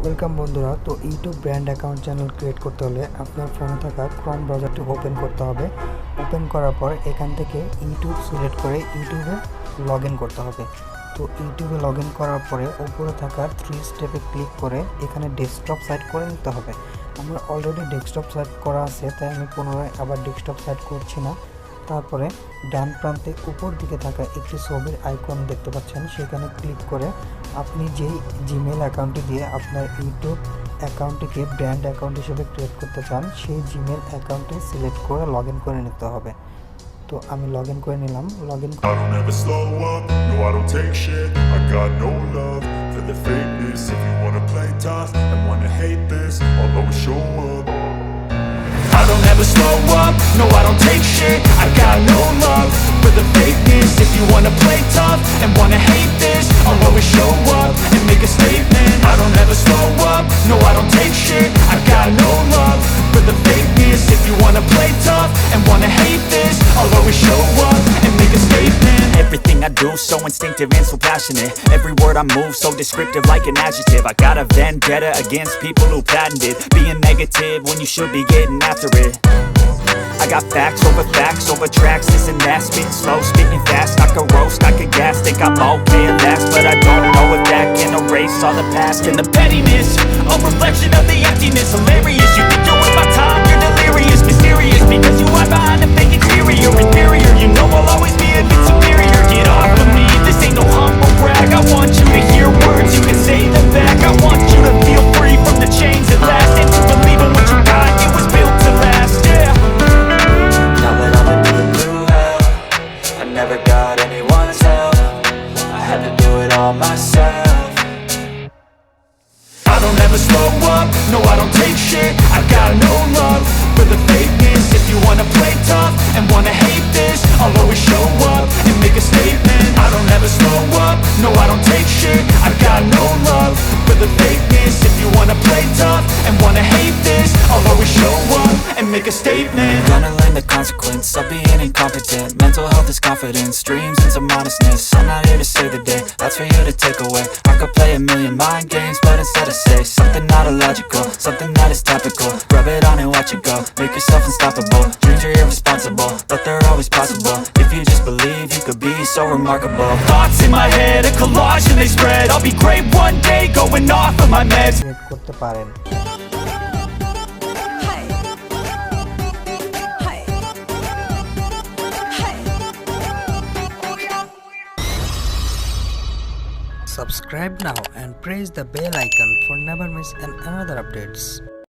Welcome বন্ধুরা। তো YouTube brand account channel create করতে হলে আপনার ফোনে থাকা ক্রোম ব্রাউজারটি ওপেন করতে হবে। ওপেন করার পর এখান থেকে ইউটিউব সিলেক্ট করে ইউটিউবে লগ ইন করতে হবে। তো ইউটিউবে লগ ইন করার পরে উপরে থাকা 3 স্টেপে ক্লিক করে এখানে ডেস্কটপ সাইট করে নিতে হবে। আমার অলরেডি ডেস্কটপ সাইট করা আছে, তাই আমি পুনরায় আবার ডেস্কটপ সাইট করছি না। তারপরে ডান প্রান্তে উপর দিকে থাকা একটি ছবির আইকন দেখতে পাচ্ছেন, সেখানে ক্লিক করে আপনি যেই জিমেল অ্যাকাউন্টটি দিয়ে আপনার ইউটিউব অ্যাকাউন্টটিকে ব্র্যান্ড অ্যাকাউন্ট হিসেবে ক্রিয়েট করতে চান, সেই জিমেল অ্যাকাউন্টটি সিলেক্ট করে লগ ইন করে নিতে হবে। তো আমি লগ ইন করে নিলাম। Log in I don't ever slow up, no I don't take shit. I got no love for the fakeness. If you wanna play tough and wanna hate this, I'll always show up and make a statement. I don't ever slow up, no I don't take shit. I got no love for the fakeness. If you wanna play tough and wanna hate this, I'll always show up and make a statement. Everything I do so instinctive and so passionate. Every word I move so descriptive like an adjective. I got a vendetta against people who patented being negative when you should be getting after it. I got facts over tracks, this and that. Spitting slow, speaking fast, I could roast, I could gas. Think I'm okay at last, but I don't know if that can erase all the past. And the pettiness, a reflection of the emptiness. Hilarious, you think you're worth my time, you're delirious. Mysterious, because you hide behind a fake exterior. Inferior, you know I'll always be a bit superior. Get off of me, this ain't no humble brag. I want you to hear words, you can say them back. I want you to feel free from the chains at last, and to believe in what you got, it was built to last, yeah. Now that I've been put through hell, I never got anyone's help. I had to do it all myself. I don't ever slow up, no I don't take shit. I got no love for the fakeness. If you wanna play tough and wanna hate this, I'll always show up and make a statement. I don't ever slow up, no I don't take shit. I got no love for the fakeness. If you wanna play tough and wanna hate this, I'll always show up and make a statement. Gonna learn the consequence of being incompetent. Mental health is confidence, dreams and some honestness. I'm not here to save the day, that's for you to take away. I could play a million mind games, but instead I say something not illogical, something that is topical. Rub it on and watch it go, make yourself unstoppable. Dreams are irresponsible, but they're always possible. If you just believe, you could be so remarkable. Thoughts in my head, a collage and they spread. I'll be great one day, going off of my meds. করতে পারেন। Subscribe now and press the bell icon for never miss another updates.